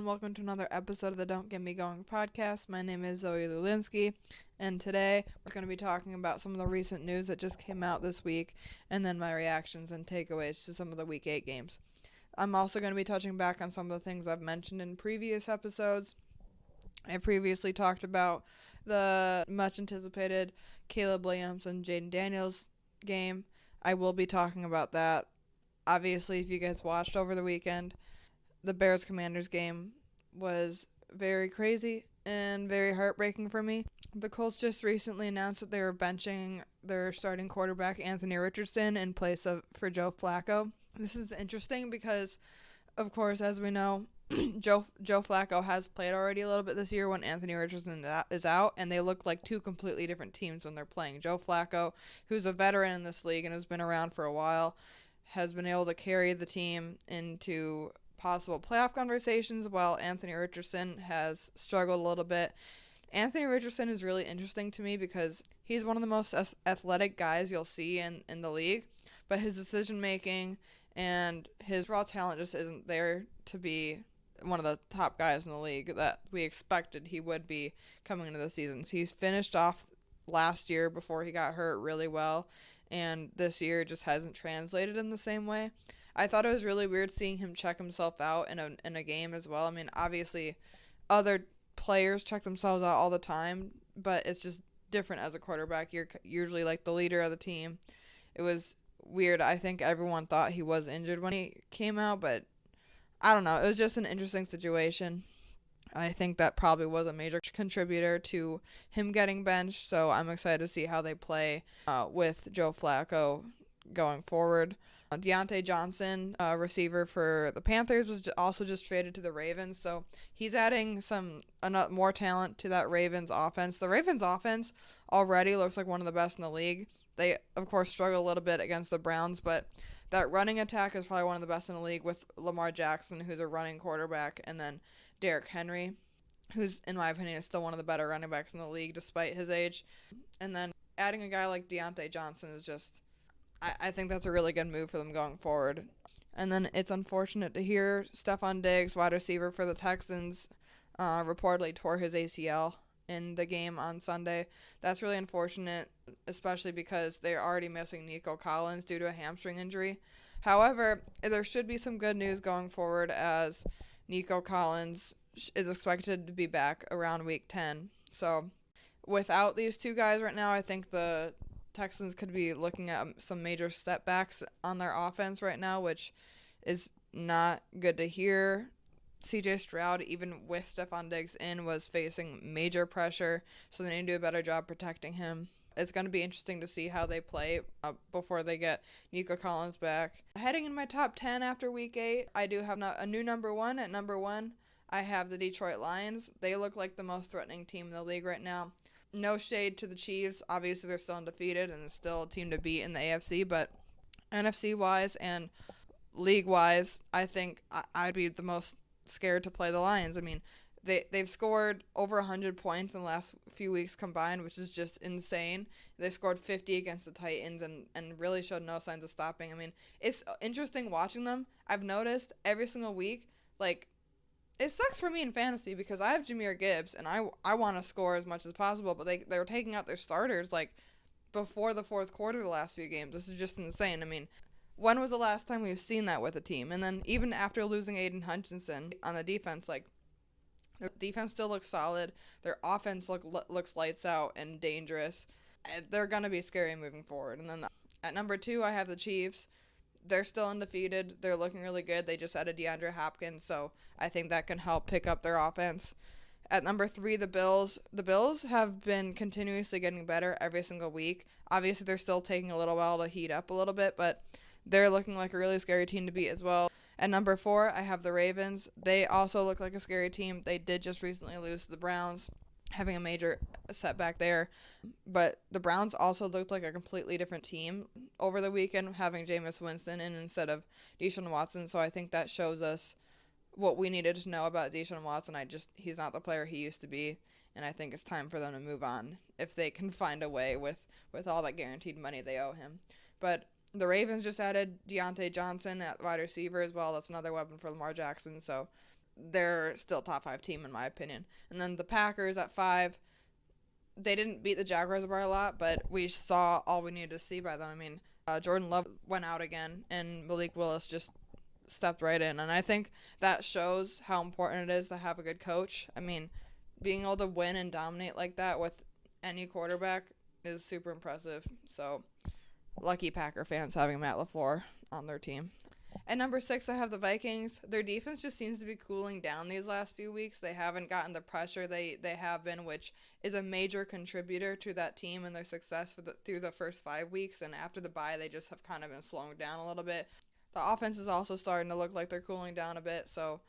everyone. Welcome to another episode of the Don't Get Me Going podcast. My name is Zoe Lulinski, and today we're going to be talking about some of the recent news that just came out this week, and then my reactions and takeaways to some of the Week 8 games. I'm also going to be touching back on some of the things I've mentioned in previous episodes. I previously talked about the much-anticipated Caleb Williams and Jayden Daniels game. I will be talking about that. Obviously, if you guys watched over the weekend, the Bears-Commanders game was very crazy and very heartbreaking for me. The Colts just recently announced that they were benching their starting quarterback, Anthony Richardson, in place for Joe Flacco. This is interesting because, of course, as we know, Joe Flacco has played already a little bit this year when Anthony Richardson is out, and they look like two completely different teams when they're playing. Joe Flacco, who's a veteran in this league and has been around for a while, has been able to carry the team into possible playoff conversations, while Anthony Richardson has struggled a little bit. Anthony Richardson is really interesting to me because he's one of the most athletic guys you'll see in the league, but his decision making and his raw talent just isn't there to be one of the top guys in the league that we expected he would be coming into the season. So he's finished off last year before he got hurt really well, and this year just hasn't translated in the same way. I thought it was really weird seeing him check himself out in a game as well. I mean, obviously, other players check themselves out all the time, but it's just different as a quarterback. You're usually like the leader of the team. It was weird. I think everyone thought he was injured when he came out, but I don't know. It was just an interesting situation. I think that probably was a major contributor to him getting benched, so I'm excited to see how they play with Joe Flacco going forward. Deontay Johnson, receiver for the Panthers, was also just traded to the Ravens, so he's adding more talent to that Ravens offense. The Ravens offense already looks like one of the best in the league. They, of course, struggle a little bit against the Browns, but that running attack is probably one of the best in the league with Lamar Jackson, who's a running quarterback, and then Derrick Henry, who's, in my opinion, is still one of the better running backs in the league despite his age. And then adding a guy like Deontay Johnson is just, I think that's a really good move for them going forward. And then it's unfortunate to hear Stephon Diggs, wide receiver for the Texans, reportedly tore his ACL in the game on Sunday. That's really unfortunate, especially because they're already missing Nico Collins due to a hamstring injury. However, there should be some good news going forward as Nico Collins is expected to be back around week 10. So without these two guys right now, I think the Texans could be looking at some major setbacks on their offense right now, which is not good to hear. CJ Stroud, even with Stephon Diggs in, was facing major pressure, so they need to do a better job protecting him. It's going to be interesting to see how they play before they get Nico Collins back. Heading in my top 10 after Week 8, I do have a new number 1. At number 1, I have the Detroit Lions. They look like the most threatening team in the league right now. No shade to the Chiefs. Obviously, they're still undefeated and still a team to beat in the AFC, but NFC-wise and league-wise, I think I'd be the most scared to play the Lions. I mean, they've scored over 100 points in the last few weeks combined, which is just insane. They scored 50 against the Titans and really showed no signs of stopping. I mean, it's interesting watching them. I've noticed every single week, like, it sucks for me in fantasy because I have Jahmyr Gibbs and I want to score as much as possible, but they were taking out their starters like before the fourth quarter of the last few games. This is just insane. I mean, when was the last time we've seen that with a team? And then even after losing Aiden Hutchinson on the defense, like, their defense still looks solid. Their offense looks lights out and dangerous. They're going to be scary moving forward. And then at number 2, I have the Chiefs. They're still undefeated. They're looking really good. They just added DeAndre Hopkins, so I think that can help pick up their offense. At number 3, the Bills. The Bills have been continuously getting better every single week. Obviously, they're still taking a little while to heat up a little bit, but they're looking like a really scary team to beat as well. At number 4, I have the Ravens. They also look like a scary team. They did just recently lose to the Browns, having a major setback there. But the Browns also looked like a completely different team over the weekend, having Jameis Winston in instead of Deshaun Watson. So I think that shows us what we needed to know about Deshaun Watson. He's not the player he used to be, and I think it's time for them to move on if they can find a way with all that guaranteed money they owe him. But the Ravens just added Deontay Johnson at wide receiver as well. That's another weapon for Lamar Jackson. So they're still top 5 team in my opinion. And then the Packers at 5, they didn't beat the Jaguars by a lot, but we saw all we needed to see by them. I mean, Jordan Love went out again, and Malik Willis just stepped right in. And I think that shows how important it is to have a good coach. I mean, being able to win and dominate like that with any quarterback is super impressive. So, lucky Packer fans having Matt LaFleur on their team. At number 6, I have the Vikings. Their defense just seems to be cooling down these last few weeks. They haven't gotten the pressure they have been, which is a major contributor to that team and their success through the first 5 weeks. And after the bye, they just have kind of been slowing down a little bit. The offense is also starting to look like they're cooling down a bit. So,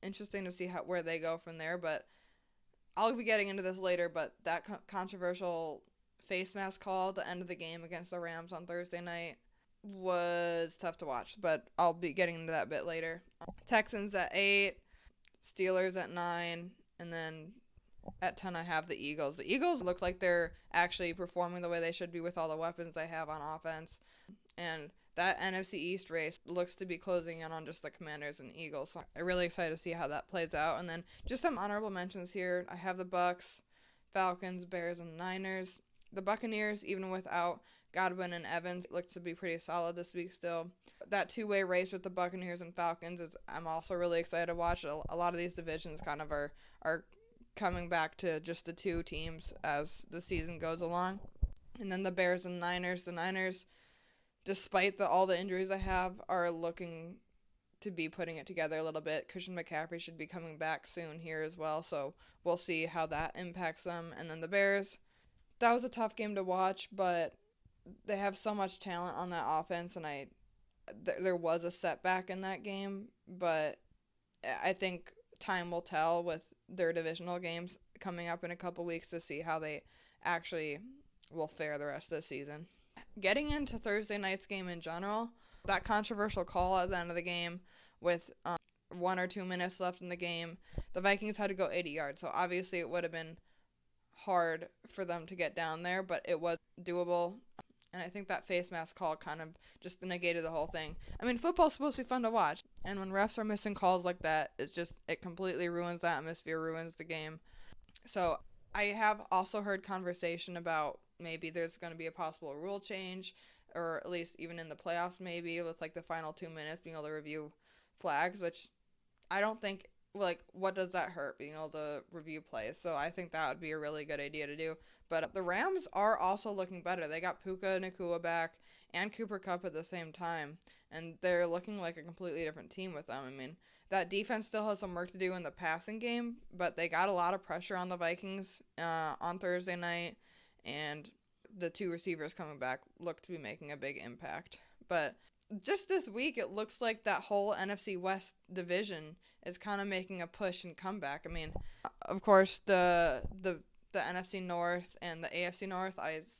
interesting to see where they go from there. But I'll be getting into this later, but that controversial face mask call at the end of the game against the Rams on Thursday night was tough to watch, but I'll be getting into that a bit later. Texans at 8, Steelers at 9, and then at 10 I have the Eagles. The Eagles look like they're actually performing the way they should be with all the weapons they have on offense, and that NFC East race looks to be closing in on just the Commanders and Eagles. So I'm really excited to see how that plays out. And then just some honorable mentions here. I have the Bucks, Falcons, Bears, and Niners. The Buccaneers, even without Godwin and Evans, look to be pretty solid this week still. That two-way race with the Buccaneers and Falcons I'm also really excited to watch. A lot of these divisions kind of are coming back to just the two teams as the season goes along. And then the Bears and Niners. The Niners, despite all the injuries they have, are looking to be putting it together a little bit. Christian McCaffrey should be coming back soon here as well, so we'll see how that impacts them. And then the Bears, that was a tough game to watch, but they have so much talent on that offense, and there was a setback in that game, but I think time will tell with their divisional games coming up in a couple weeks to see how they actually will fare the rest of the season. Getting into Thursday night's game in general, that controversial call at the end of the game with 1 or 2 minutes left in the game, the Vikings had to go 80 yards, so obviously it would have been hard for them to get down there, but it was doable. And I think that face mask call kind of just negated the whole thing. I mean, football's supposed to be fun to watch, and when refs are missing calls like that, it completely ruins the atmosphere, ruins the game. So I have also heard conversation about maybe there's going to be a possible rule change, or at least even in the playoffs maybe, with like the final 2 minutes being able to review flags, which I don't think, like, what does that hurt, being able to review plays? So I think that would be a really good idea to do. But the Rams are also looking better. They got Puka Nacua back and Cooper Kupp at the same time, and they're looking like a completely different team with them. I mean, that defense still has some work to do in the passing game, but they got a lot of pressure on the Vikings on Thursday night, and the two receivers coming back look to be making a big impact. But just this week, it looks like that whole NFC West division is kind of making a push and comeback. I mean, of course, the NFC North and the AFC North,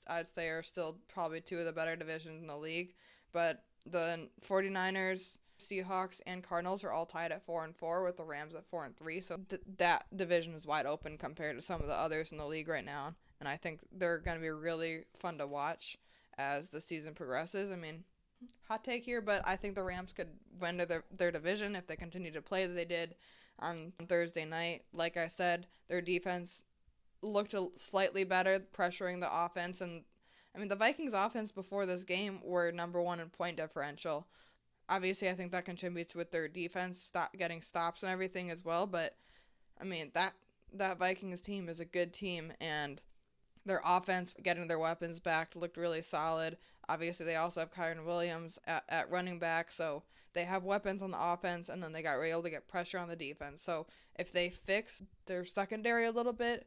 I'd say, are still probably two of the better divisions in the league. But the 49ers, Seahawks, and Cardinals are all tied at 4-4, with the Rams at 4-3. So that division is wide open compared to some of the others in the league right now. And I think they're going to be really fun to watch as the season progresses. I mean, hot take here, but I think the Rams could win their division if they continue to play that they did on Thursday night. Like I said, their defense looked slightly better, pressuring the offense. And, I mean, the Vikings' offense before this game were number 1 in point differential. Obviously, I think that contributes with their defense getting stops and everything as well. But, I mean, that Vikings team is a good team, and their offense, getting their weapons back, looked really solid. Obviously, they also have Kyren Williams at running back, so they have weapons on the offense, and then they were able to get pressure on the defense. So if they fix their secondary a little bit,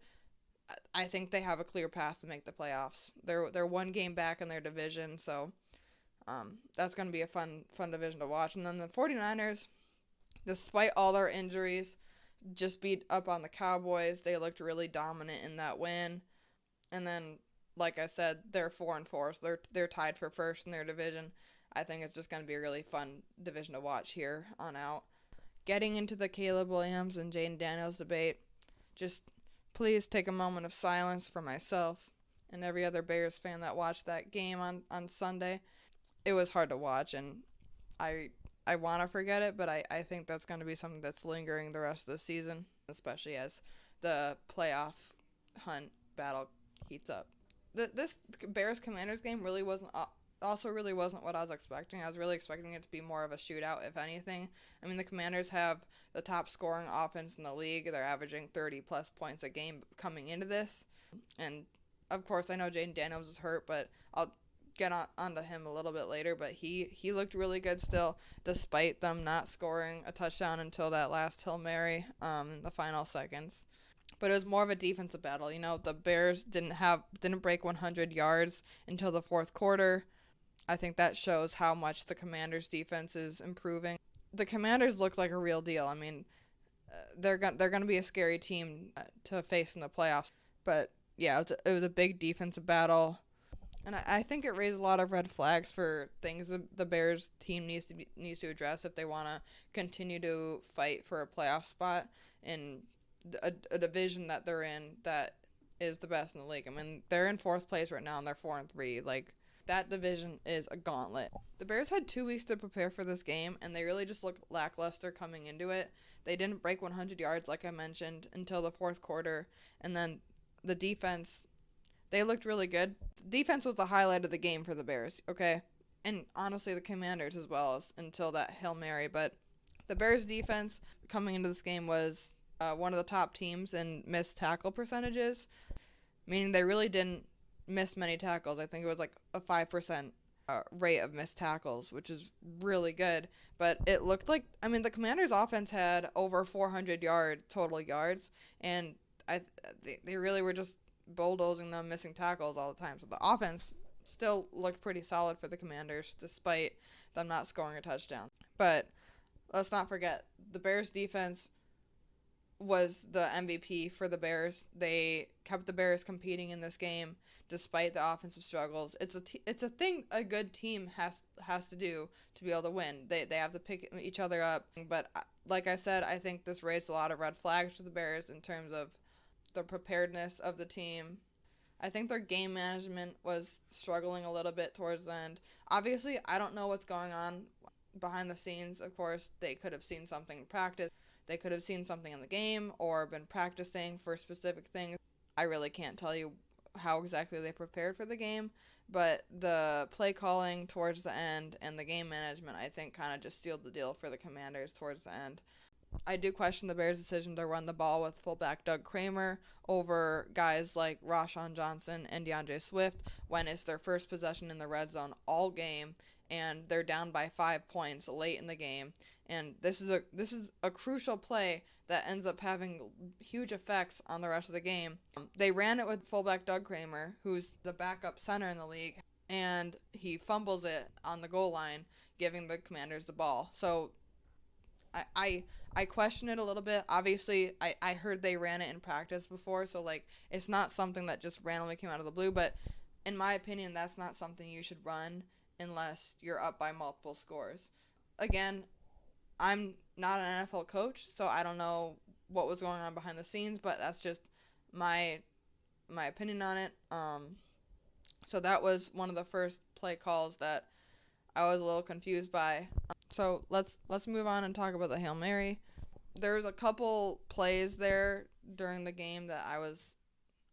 I think they have a clear path to make the playoffs. They're one game back in their division, so that's going to be a fun division to watch. And then the 49ers, despite all their injuries, just beat up on the Cowboys. They looked really dominant in that win. And then, like I said, they're 4-4, so they're tied for first in their division. I think it's just going to be a really fun division to watch here on out. Getting into the Caleb Williams and Jayden Daniels debate, just please take a moment of silence for myself and every other Bears fan that watched that game on Sunday. It was hard to watch, and I I want to forget it, but I think that's going to be something that's lingering the rest of the season, especially as the playoff hunt battle heats up. This Bears Commanders game really wasn't what I was expecting. I was really expecting it to be more of a shootout, if anything. I mean, the Commanders have the top scoring offense in the league. They're averaging 30 plus points a game coming into this. And of course, I know Jayden Daniels is hurt, but I'll get onto him a little bit later. But he looked really good still, despite them not scoring a touchdown until that last Hail Mary in the final seconds. But it was more of a defensive battle. You know, the Bears didn't break 100 yards until the fourth quarter. I think that shows how much the Commanders' defense is improving. The Commanders look like a real deal. I mean, they're going to be a scary team to face in the playoffs. But yeah, it was a big defensive battle, and I think it raised a lot of red flags for things the Bears team needs to address if they want to continue to fight for a playoff spot in a division that they're in that is the best in the league. I mean, they're in fourth place right now, and they're 4-3. Like, that division is a gauntlet. The Bears had 2 weeks to prepare for this game, and they really just looked lackluster coming into it. They didn't break 100 yards, like I mentioned, until the fourth quarter, and then the defense, they looked really good. The defense was the highlight of the game for the Bears, okay? And honestly, the Commanders as well, until that Hail Mary. But the Bears defense coming into this game was one of the top teams in missed tackle percentages, meaning they really didn't miss many tackles. I think it was like a 5% rate of missed tackles, which is really good. But it looked like, I mean, the Commanders' offense had over 400 total yards, and they really were just bulldozing them, missing tackles all the time. So the offense still looked pretty solid for the Commanders, despite them not scoring a touchdown. But let's not forget, the Bears' defense was the MVP for the Bears. They kept the Bears competing in this game despite the offensive struggles. It's a thing a good team has to do to be able to win. They have to pick each other up. But like I said, I think this raised a lot of red flags to the Bears in terms of the preparedness of the team. I think their game management was struggling a little bit towards the end. Obviously, I don't know what's going on behind the scenes. Of course, they could have seen something in practice. They could have seen something in the game or been practicing for specific things. I really can't tell you how exactly they prepared for the game, but the play calling towards the end and the game management, I think, kind of just sealed the deal for the Commanders towards the end. I do question the Bears' decision to run the ball with fullback Doug Kramer over guys like Rashawn Johnson and DeAndre Swift when it's their first possession in the red zone all game, and they're down by 5 points late in the game. And this is a crucial play that ends up having huge effects on the rest of the game. They ran it with fullback Doug Kramer, who's the backup center in the league, and he fumbles it on the goal line, giving the Commanders the ball. So I question it a little bit. Obviously, I heard they ran it in practice before, so like it's not something that just randomly came out of the blue. But in my opinion, that's not something you should run unless you're up by multiple scores. Again, I'm not an NFL coach, so I don't know what was going on behind the scenes, but that's just my opinion on it. So that was one of the first play calls that I was a little confused by. So let's move on and talk about the Hail Mary. There was a couple plays there during the game that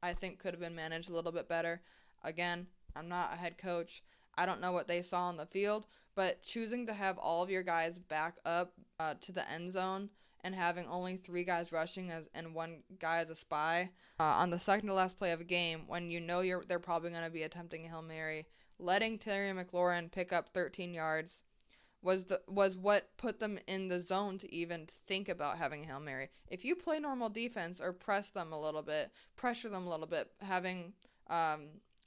I think could have been managed a little bit better. Again, I'm not a head coach. I don't know what they saw on the field, but choosing to have all of your guys back up to the end zone and having only 3 guys rushing and 1 guy as a spy on the second to last play of a game when you know they're probably going to be attempting a Hail Mary, letting Terry McLaurin pick up 13 yards was what put them in the zone to even think about having a Hail Mary. If you play normal defense or press them a little bit, pressure them a little bit, having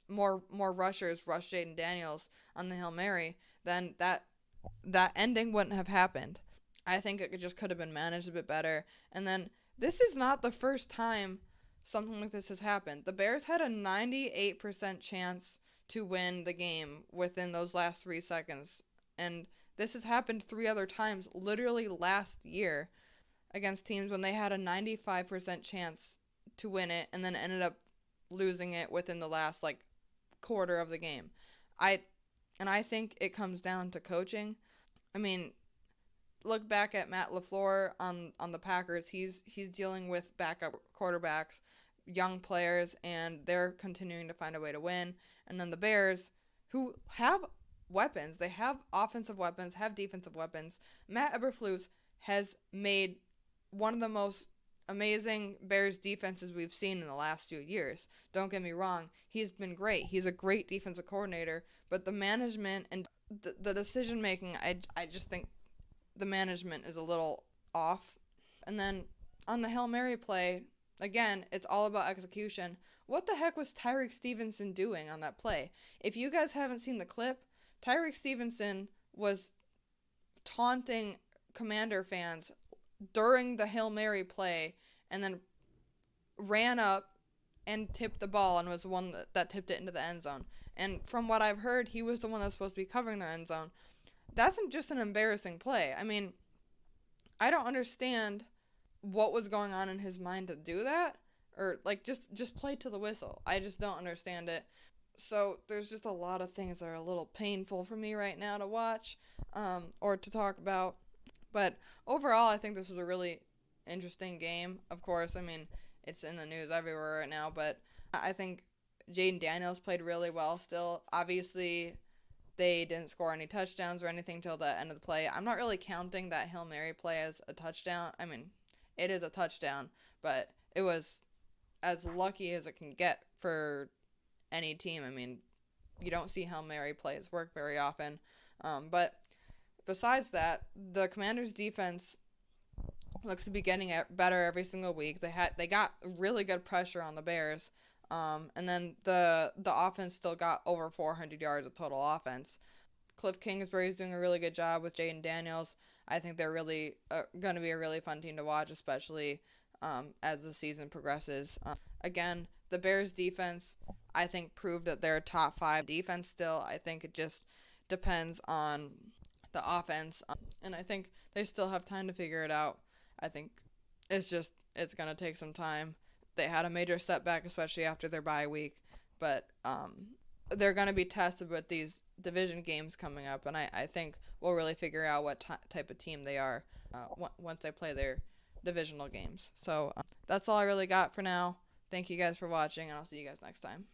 more rushers rush Jayden Daniels on the Hail Mary, then that ending wouldn't have happened. I think it just could have been managed a bit better. And then this is not the first time something like this has happened. The Bears had a 98% chance to win the game within those last 3 seconds. And this has happened 3 other times, literally last year, against teams when they had a 95% chance to win it and then ended up losing it within the last, quarter of the game. I think it comes down to coaching. I mean, look back at Matt LaFleur on the Packers, he's dealing with backup quarterbacks, young players, and they're continuing to find a way to win. And then the Bears, who have weapons, they have offensive weapons, have defensive weapons. Matt Eberflus has made one of the most amazing Bears defenses we've seen in the last few years. Don't get me wrong, he's been great. He's a great defensive coordinator, but the management and the decision making, I just think the management is a little off. And then on the Hail Mary play, again, it's all about execution. What the heck was Tyreek Stevenson doing on that play? If you guys haven't seen the clip, Tyreek Stevenson was taunting Commander fans during the Hail Mary play and then ran up and tipped the ball and was the one that tipped it into the end zone. And from what I've heard, he was the one that's supposed to be covering the end zone. That's just an embarrassing play. I mean, I don't understand what was going on in his mind to do that, or like just play to the whistle. I just don't understand it. So there's just a lot of things that are a little painful for me right now to watch, or to talk about. But overall, I think this was a really interesting game. Of course, I mean, it's in the news everywhere right now, but I think Jayden Daniels played really well still. Obviously, they didn't score any touchdowns or anything till the end of the play. I'm not really counting that Hail Mary play as a touchdown. I mean, it is a touchdown, but it was as lucky as it can get for any team. I mean, you don't see Hail Mary plays work very often. But besides that, the Commanders' defense looks to be getting better every single week. They got really good pressure on the Bears. And then the offense still got over 400 yards of total offense. Cliff Kingsbury is doing a really good job with Jayden Daniels. I think they're really going to be a really fun team to watch, especially as the season progresses. Again, the Bears defense, I think, proved that they're a top 5 defense still. I think it just depends on the offense, and I think they still have time to figure it out. I think it's going to take some time. They had a major setback, especially after their bye week, but they're going to be tested with these division games coming up, and I think we'll really figure out what type of team they are once they play their divisional games. So that's all I really got for now. Thank you guys for watching, and I'll see you guys next time.